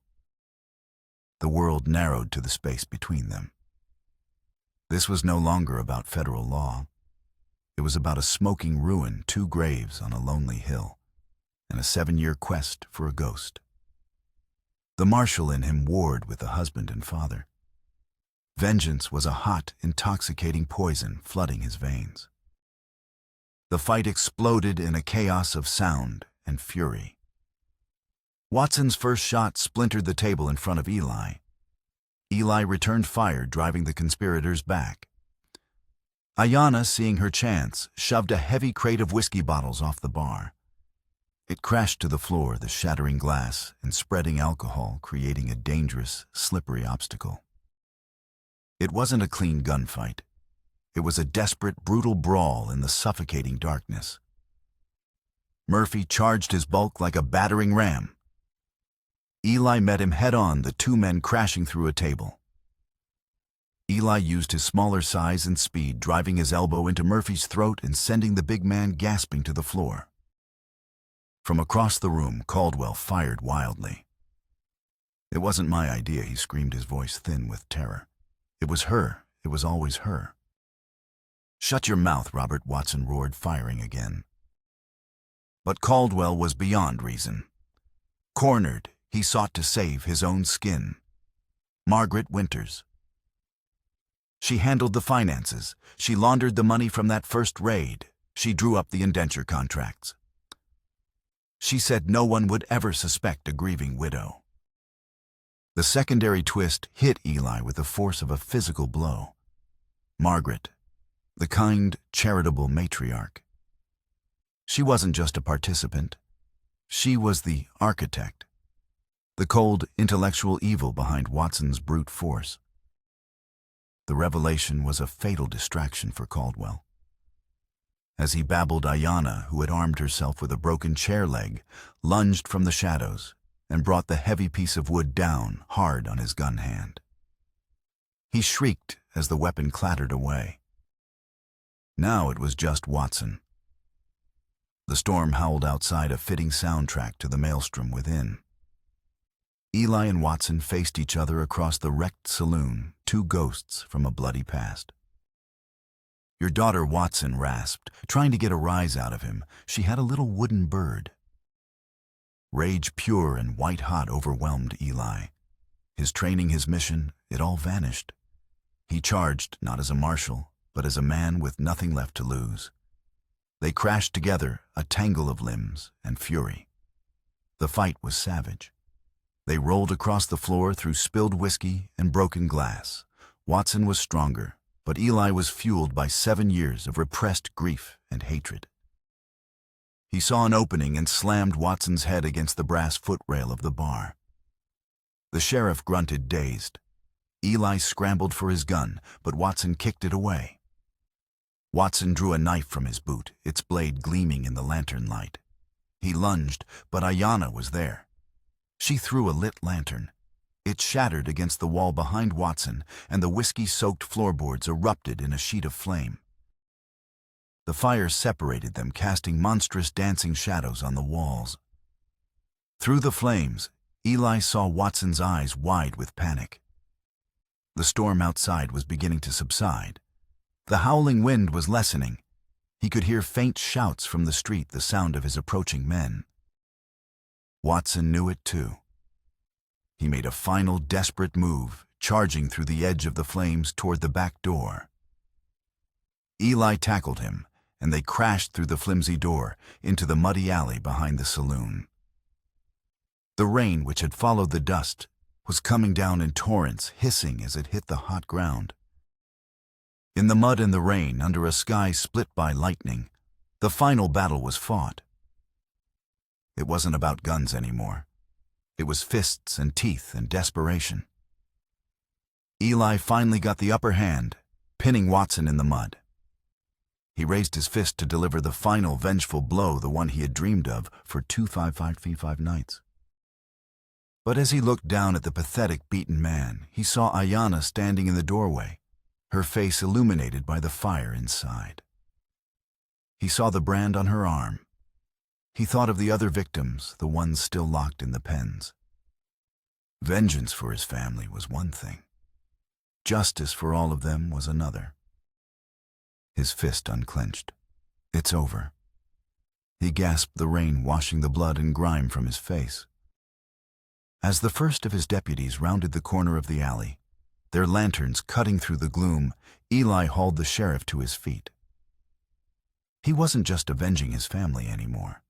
The world narrowed to the space between them. This was no longer about federal law. It was about a smoking ruin, 2 graves on a lonely hill, and a 7-year quest for a ghost. The marshal in him warred with the husband and father. Vengeance was a hot, intoxicating poison flooding his veins. The fight exploded in a chaos of sound and fury. Watson's first shot splintered the table in front of Eli. Eli returned fire, driving the conspirators back. Ayanna, seeing her chance, shoved a heavy crate of whiskey bottles off the bar. It crashed to the floor, the shattering glass and spreading alcohol creating a dangerous, slippery obstacle. It wasn't a clean gunfight. It was a desperate, brutal brawl in the suffocating darkness. Murphy charged his bulk like a battering ram. Eli met him head-on, the 2 men crashing through a table. Eli used his smaller size and speed, driving his elbow into Murphy's throat and sending the big man gasping to the floor. From across the room, Caldwell fired wildly. It wasn't my idea, he screamed, his voice thin with terror. It was her. It was always her. Shut your mouth, Robert, Watson roared, firing again. But Caldwell was beyond reason. Cornered, he sought to save his own skin. Margaret Winters. She handled the finances. She laundered the money from that first raid. She drew up the indenture contracts. She said no one would ever suspect a grieving widow. The secondary twist hit Eli with the force of a physical blow. Margaret, the kind, charitable matriarch. She wasn't just a participant. She was the architect, the cold, intellectual evil behind Watson's brute force. The revelation was a fatal distraction for Caldwell. As he babbled, Ayanna, who had armed herself with a broken chair leg, lunged from the shadows and brought the heavy piece of wood down hard on his gun hand. He shrieked as the weapon clattered away. Now it was just Watson. The storm howled outside, a fitting soundtrack to the maelstrom within. Eli and Watson faced each other across the wrecked saloon, 2 ghosts from a bloody past. Your daughter, Watson rasped, trying to get a rise out of him. She had a little wooden bird. Rage pure and white-hot overwhelmed Eli. His training, his mission, it all vanished. He charged not as a marshal, but as a man with nothing left to lose. They crashed together, a tangle of limbs and fury. The fight was savage. They rolled across the floor through spilled whiskey and broken glass. Watson was stronger, but Eli was fueled by 7 years of repressed grief and hatred. He saw an opening and slammed Watson's head against the brass footrail of the bar. The sheriff grunted, dazed. Eli scrambled for his gun, but Watson kicked it away. Watson drew a knife from his boot, its blade gleaming in the lantern light. He lunged, but Ayanna was there. She threw a lit lantern. It shattered against the wall behind Watson, and the whiskey-soaked floorboards erupted in a sheet of flame. The fire separated them, casting monstrous dancing shadows on the walls. Through the flames, Eli saw Watson's eyes wide with panic. The storm outside was beginning to subside. The howling wind was lessening. He could hear faint shouts from the street, the sound of his approaching men. Watson knew it too. He made a final desperate move, charging through the edge of the flames toward the back door. Eli tackled him, and they crashed through the flimsy door into the muddy alley behind the saloon. The rain, which had followed the dust, was coming down in torrents, hissing as it hit the hot ground. In the mud and the rain, under a sky split by lightning, the final battle was fought. It wasn't about guns anymore. It was fists and teeth and desperation. Eli finally got the upper hand, pinning Watson in the mud. He raised his fist to deliver the final vengeful blow, the one he had dreamed of for 255 nights. But as he looked down at the pathetic, beaten man, he saw Ayanna standing in the doorway, her face illuminated by the fire inside. He saw the brand on her arm. He thought of the other victims, the ones still locked in the pens. Vengeance for his family was one thing. Justice for all of them was another. His fist unclenched. "It's over." He gasped, the rain washing the blood and grime from his face. As the first of his deputies rounded the corner of the alley, their lanterns cutting through the gloom, Eli hauled the sheriff to his feet. He wasn't just avenging his family anymore.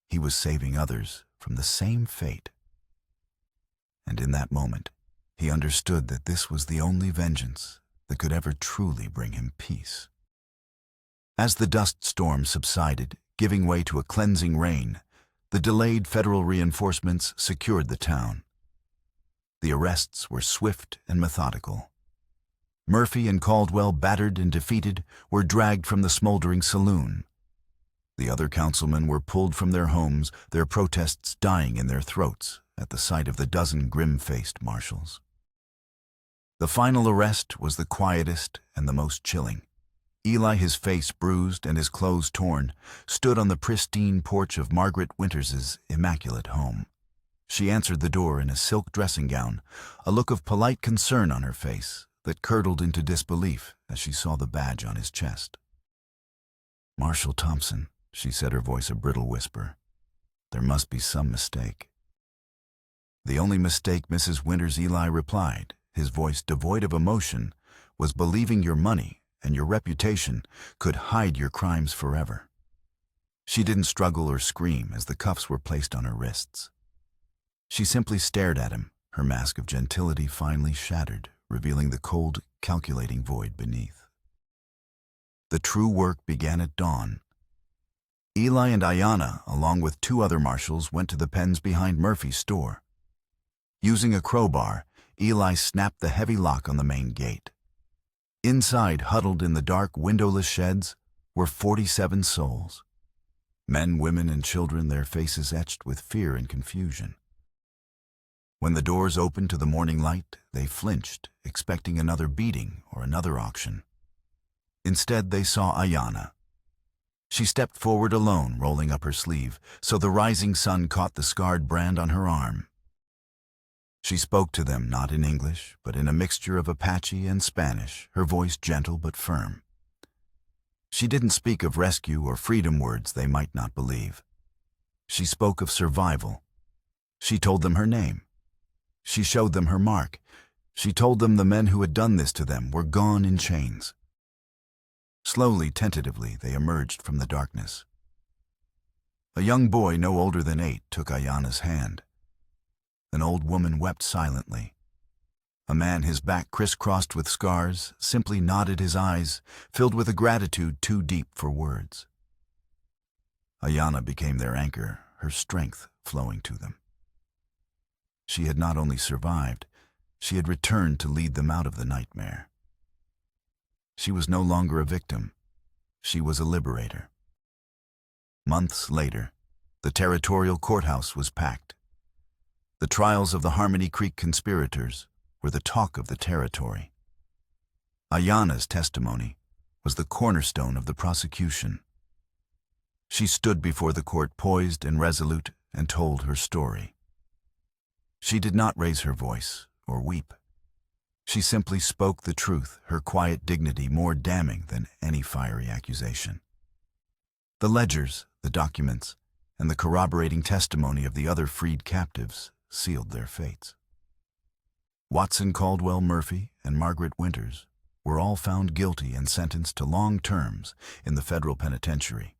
He was saving others from the same fate. And in that moment, he understood that this was the only vengeance that could ever truly bring him peace. As the dust storm subsided, giving way to a cleansing rain, the delayed federal reinforcements secured the town. The arrests were swift and methodical. Murphy and Caldwell, battered and defeated, were dragged from the smoldering saloon. The other councilmen were pulled from their homes, their protests dying in their throats at the sight of the dozen grim-faced marshals. The final arrest was the quietest and the most chilling. Eli, his face bruised and his clothes torn, stood on the pristine porch of Margaret Winters's immaculate home. She answered the door in a silk dressing gown, a look of polite concern on her face that curdled into disbelief as she saw the badge on his chest. "Marshal Thompson," she said, her voice a brittle whisper. "There must be some mistake." "The only mistake, Mrs. Winters," Eli replied, his voice devoid of emotion, "was believing your money and your reputation could hide your crimes forever." She didn't struggle or scream as the cuffs were placed on her wrists. She simply stared at him, her mask of gentility finally shattered, revealing the cold, calculating void beneath. The true work began at dawn. Eli and Ayanna, along with 2 other marshals, went to the pens behind Murphy's store. Using a crowbar, Eli snapped the heavy lock on the main gate. Inside, huddled in the dark, windowless sheds, were 47 souls. Men, women, and children, their faces etched with fear and confusion. When the doors opened to the morning light, they flinched, expecting another beating or another auction. Instead, they saw Ayanna. She stepped forward alone, rolling up her sleeve, so the rising sun caught the scarred brand on her arm. She spoke to them not in English, but in a mixture of Apache and Spanish, her voice gentle but firm. She didn't speak of rescue or freedom, words they might not believe. She spoke of survival. She told them her name. She showed them her mark. She told them the men who had done this to them were gone in chains. Slowly, tentatively, they emerged from the darkness. A young boy no older than 8 took Ayanna's hand. An old woman wept silently. A man, his back crisscrossed with scars, simply nodded, his eyes filled with a gratitude too deep for words. Ayanna became their anchor, her strength flowing to them. She had not only survived, she had returned to lead them out of the nightmare. She was no longer a victim. She was a liberator. Months later, the territorial courthouse was packed. The trials of the Harmony Creek conspirators were the talk of the territory. Ayanna's testimony was the cornerstone of the prosecution. She stood before the court poised and resolute and told her story. She did not raise her voice or weep. She simply spoke the truth, her quiet dignity more damning than any fiery accusation. The ledgers, the documents, and the corroborating testimony of the other freed captives sealed their fates. Watson Caldwell Murphy and Margaret Winters were all found guilty and sentenced to long terms in the federal penitentiary.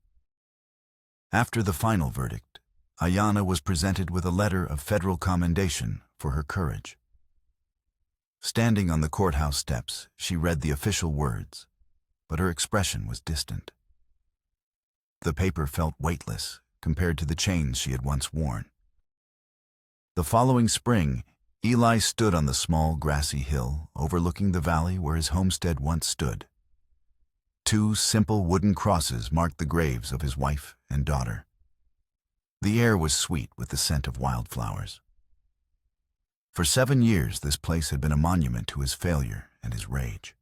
After the final verdict, Ayanna was presented with a letter of federal commendation for her courage. Standing on the courthouse steps, she read the official words, but her expression was distant. The paper felt weightless compared to the chains she had once worn. The following spring, Eli stood on the small grassy hill overlooking the valley where his homestead once stood. 2 simple wooden crosses marked the graves of his wife and daughter. The air was sweet with the scent of wildflowers. For 7 years, this place had been a monument to his failure and his rage.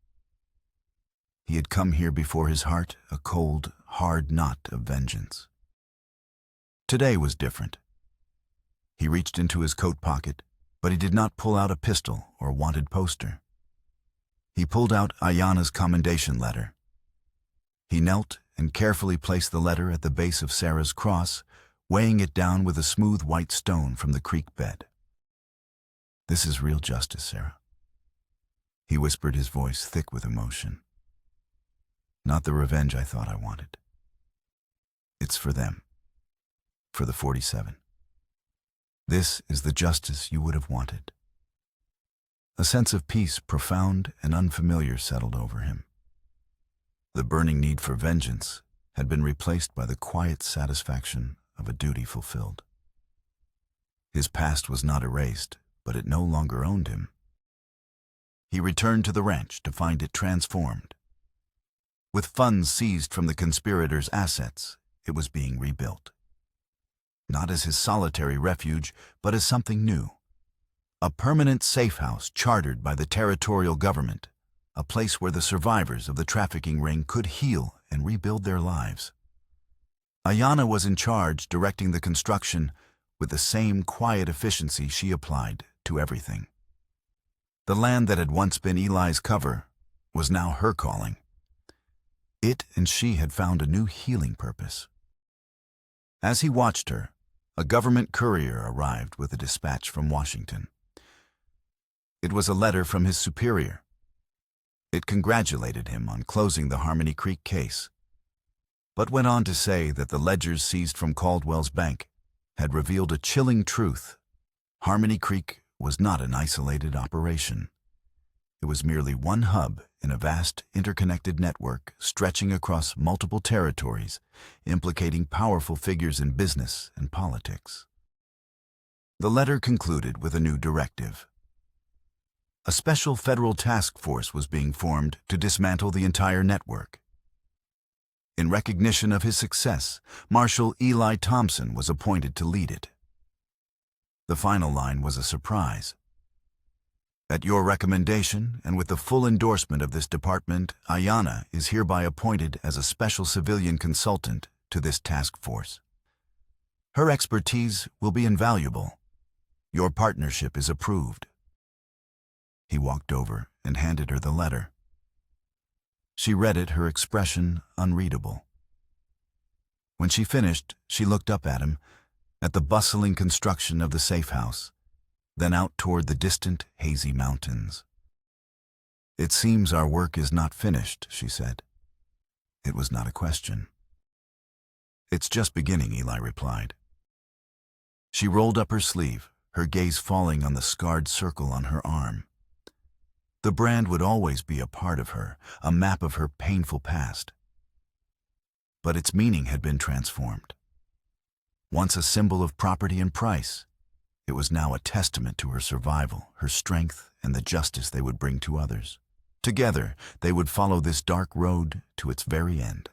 He had come here before his heart a cold, hard knot of vengeance. Today was different. He reached into his coat pocket, but he did not pull out a pistol or wanted poster. He pulled out Ayanna's commendation letter. He knelt and carefully placed the letter at the base of Sarah's cross, weighing it down with a smooth white stone from the creek bed. "This is real justice, Sarah," he whispered, his voice thick with emotion. "Not the revenge I thought I wanted. It's for them, for the 47. This is the justice you would have wanted." A sense of peace, profound and unfamiliar, settled over him. The burning need for vengeance had been replaced by the quiet satisfaction of a duty fulfilled. His past was not erased, but it no longer owned him. He returned to the ranch to find it transformed. With funds seized from the conspirators' assets, it was being rebuilt. Not as his solitary refuge, but as something new. A permanent safe house chartered by the territorial government, a place where the survivors of the trafficking ring could heal and rebuild their lives. Ayanna was in charge, directing the construction with the same quiet efficiency she applied to everything. The land that had once been Eli's cover was now her calling. It and she had found a new healing purpose. As he watched her, a government courier arrived with a dispatch from Washington. It was a letter from his superior. It congratulated him on closing the Harmony Creek case, but went on to say that the ledgers seized from Caldwell's bank had revealed a chilling truth. Harmony Creek was not an isolated operation. It was merely one hub in a vast interconnected network stretching across multiple territories, implicating powerful figures in business and politics. The letter concluded with a new directive. A special federal task force was being formed to dismantle the entire network. In recognition of his success, Marshal Eli Thompson was appointed to lead it. The final line was a surprise. "At your recommendation, and with the full endorsement of this department, Ayanna is hereby appointed as a special civilian consultant to this task force. Her expertise will be invaluable. Your partnership is approved." He walked over and handed her the letter. She read it, her expression unreadable. When she finished, she looked up at him, at the bustling construction of the safe house, then out toward the distant, hazy mountains. "It seems our work is not finished," she said. It was not a question. "It's just beginning," Eli replied. She rolled up her sleeve, her gaze falling on the scarred circle on her arm. The brand would always be a part of her, a map of her painful past. But its meaning had been transformed. Once a symbol of property and price, it was now a testament to her survival, her strength, and the justice they would bring to others. Together, they would follow this dark road to its very end.